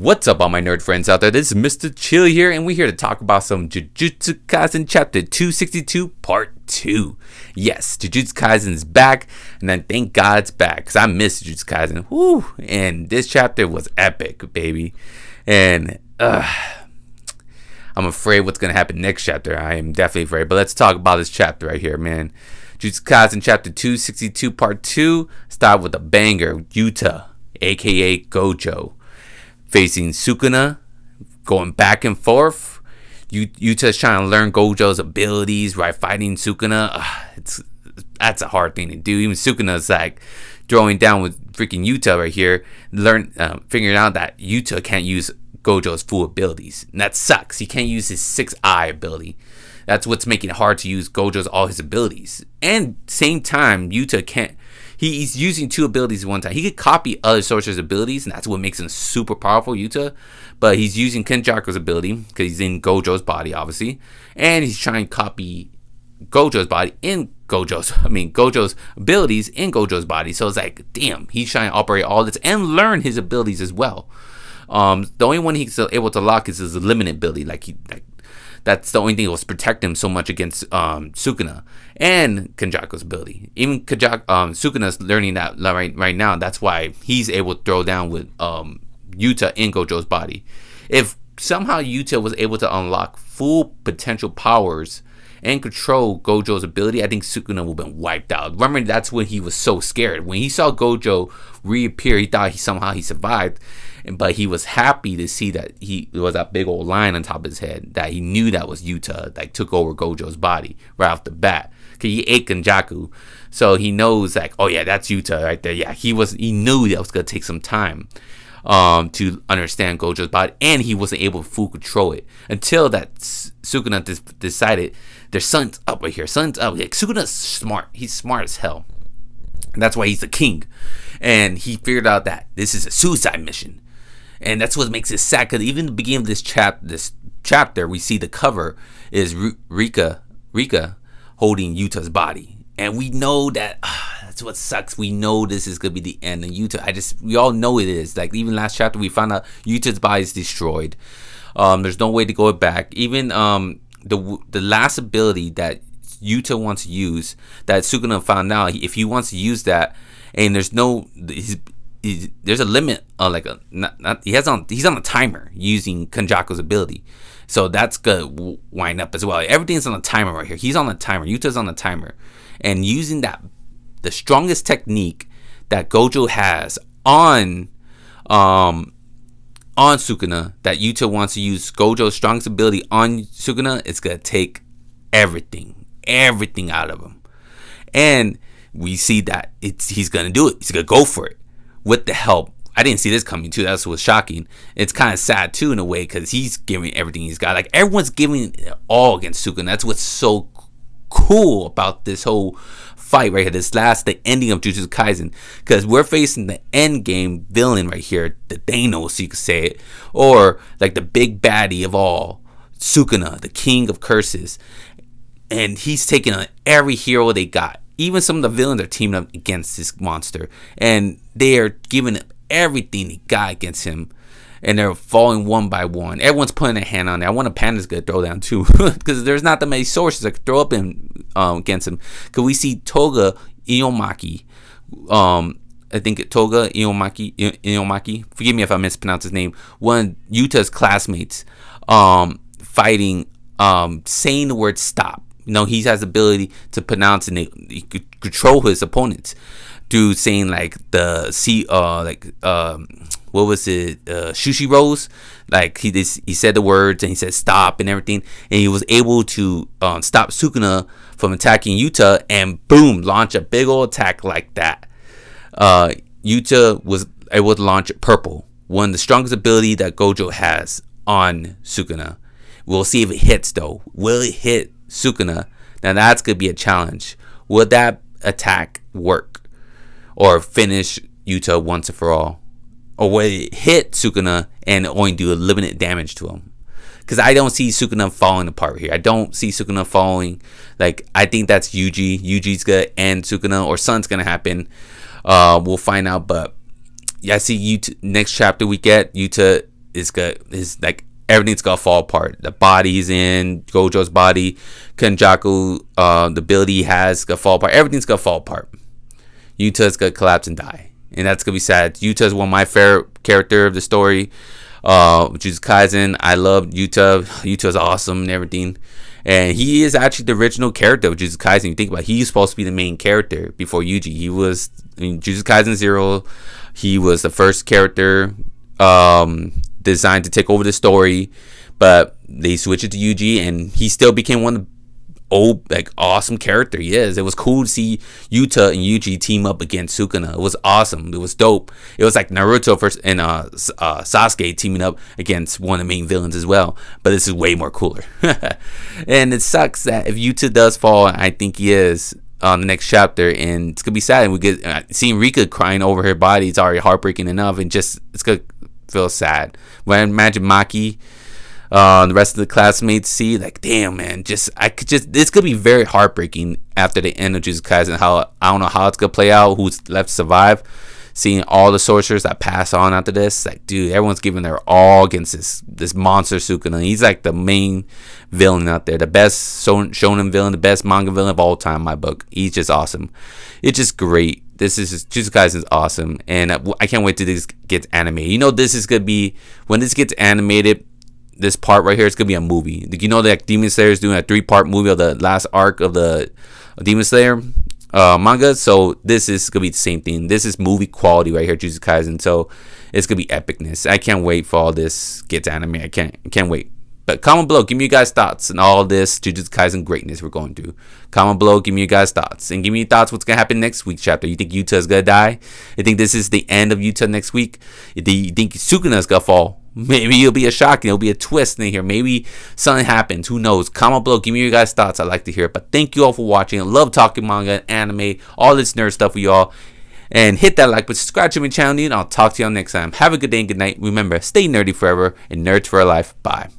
What's up, all my nerd friends out there? This is Mr. Chill here, and we're here to talk about some Jujutsu Kaisen Chapter 262 Part 2. Yes, Jujutsu Kaisen is back, and then thank God it's back, because I miss Jujutsu Kaisen. Woo! And this chapter was epic, baby. And I'm afraid what's going to happen next chapter. I am definitely afraid. But let's talk about this chapter right here, man. Jujutsu Kaisen Chapter 262 Part 2 start with a banger. Yuta, a.k.a. Gojo, facing Sukuna, going back and forth. Yuta's trying to learn Gojo's abilities, right? Fighting Sukuna. That's a hard thing to do. Even Sukuna's like throwing down with freaking Yuta right here, figuring out that Yuta can't use Gojo's full abilities. And that sucks. He can't use his 6-eye ability. That's what's making it hard to use Gojo's all his abilities. And same time, Yuta can't. He's using two abilities at one time. He could copy other sorcerers' abilities, and that's what makes him super powerful, Yuta. But he's using Kenjaku's ability, because he's in Gojo's body, obviously. And he's trying to copy Gojo's body in Gojo's abilities in Gojo's body. So it's like, damn, he's trying to operate all this and learn his abilities as well. The only one he's able to lock is his limited ability. That's the only thing that was protect him so much against Sukuna and Kenjaku's ability. Even Sukuna's learning that right now. That's why he's able to throw down with Yuta in Gojo's body. If somehow Yuta was able to unlock full potential powers and control Gojo's ability, I think Sukuna would have been wiped out. Remember, that's when he was so scared. When he saw Gojo reappear, he thought he survived. But he was happy to see that there was that big old line on top of his head, that he knew that was Yuta, that took over Gojo's body right off the bat. Because he ate Kenjaku. So he knows, like, oh yeah, that's Yuta right there. Yeah, he knew that was going to take some time to understand Gojo's body. And he wasn't able to full control it. Until that Sukuna decided, their son's up right here. Son's up. Like, Sukuna's smart. He's smart as hell. And that's why he's the king. And he figured out that this is a suicide mission. And that's what makes it sad, because even at the beginning of this chapter, we see the cover is Rika holding Yuta's body. And we know that, that's what sucks. We know this is going to be the end of Yuta. We all know it is. Like, even last chapter, we found out Yuta's body is destroyed. There's no way to go back. Even the last ability that Yuta wants to use, that Sukuna found out, if he wants to use that, and there's a limit, he's on a timer using Kenjaku's ability, so that's gonna wind up as well. Everything's on a timer right here. He's on a timer. Yuta's on a timer, and using the strongest technique that Gojo has on Sukuna, that Yuta wants to use Gojo's strongest ability on Sukuna, it's gonna take everything out of him, and we see that he's gonna do it. He's gonna go for it. With the help, I didn't see this coming too. That's what's shocking. It's kind of sad too in a way, because he's giving everything he's got. Like, everyone's giving it all against Sukuna. That's what's so cool about this whole fight right here. The ending of Jujutsu Kaisen, because we're facing the end game villain right here, the Thanos, you could say it, or like the big baddie of all, Sukuna, the king of curses, and he's taking on every hero they got. Even some of the villains are teaming up against this monster, and they are giving up everything they got against him, and they're falling one by one. Everyone's putting a hand on it. I want a Panda's gonna throw down too, because there's not that many sources that could throw up against him. Because we see Toga Iyomaki, I think Toga Iyomaki. Forgive me if I mispronounce his name. One of Yuta's classmates, fighting, saying the word stop. He has the ability to pronounce, and he could control his opponents through saying what was it? Sushi rolls. Like, he said the words, and he said stop and everything, and he was able to stop Sukuna from attacking Yuta, and boom, launch a big old attack like that. Yuta was able to launch purple, one of the strongest ability that Gojo has on Sukuna. We'll see if it hits though. Will it hit Sukuna? Now that's gonna be a challenge. Will that attack work, or finish Yuta once and for all, or will it hit Sukuna and only do a limited damage to him? Because I don't see Sukuna falling apart here. I don't see Sukuna falling. Like, I think that's Yuji. Yuji's gonna end Sukuna, or something's gonna happen. We'll find out. But yeah, I see Yuta. Next chapter we get Yuta is good. Is like everything's gonna fall apart. The body's in Gojo's body, Kenjaku, the ability he has gonna fall apart. Everything's gonna fall apart. Yuta's gonna collapse and die, and that's gonna be sad. Yuta's one of my favorite character of the story. Jujutsu Kaisen, I love Yuta. Yuta's awesome and everything, and he is actually the original character of Jujutsu Kaisen. You think about it, he's supposed to be the main character before Yuji. He was in Jujutsu Kaisen 0. He was the first character designed to take over the story, but they switched it to Yuji, and he still became one of the old, like, awesome character he is. It was cool to see Yuta and Yuji team up against Sukuna. It was awesome. It was dope. It was like Naruto first and Sasuke teaming up against one of the main villains as well, but this is way more cooler. And it sucks that if Yuta does fall, I think he is on the next chapter, and it's gonna be sad. And we get seeing Rika crying over her body. It's already heartbreaking enough, and just it's gonna feel sad. When I imagine Maki, the rest of the classmates see, like, damn, man, it's gonna be very heartbreaking after the end of Jujutsu Kaisen. How I don't know how it's gonna play out, who's left to survive. Seeing all the sorcerers that pass on after this, like, dude, everyone's giving their all against this monster Sukuna. He's like the main villain out there, the best shonen villain, the best manga villain of all time in my book. He's just awesome. It's just great. This is Jujutsu Kaisen is awesome, and I can't wait till this gets animated. You know, this is gonna be when this gets animated. This part right here, it's gonna be a movie. You know that Demon Slayer is doing a 3-part movie of the last arc of the Demon Slayer manga. So this is gonna be the same thing. This is movie quality right here, Jujutsu Kaisen. So it's gonna be epicness. I can't wait for all this gets animated. I can't wait. But comment below, give me you guys thoughts on all this Jujutsu Kaisen greatness we're going through. Comment below, give me you guys thoughts, and give me your thoughts. What's gonna happen next week's chapter? You think Yuta is gonna die? You think this is the end of Yuta next week? You think Sukuna is gonna fall? Maybe it'll be a shock and it'll be a twist in here. Maybe something happens. Who knows? Comment below. Give me your guys' thoughts. I'd like to hear it. But thank you all for watching. I love talking manga, anime, all this nerd stuff with y'all. And hit that like button. Subscribe to my channel. And I'll talk to y'all next time. Have a good day and good night. Remember, stay nerdy forever and nerds for life. Bye.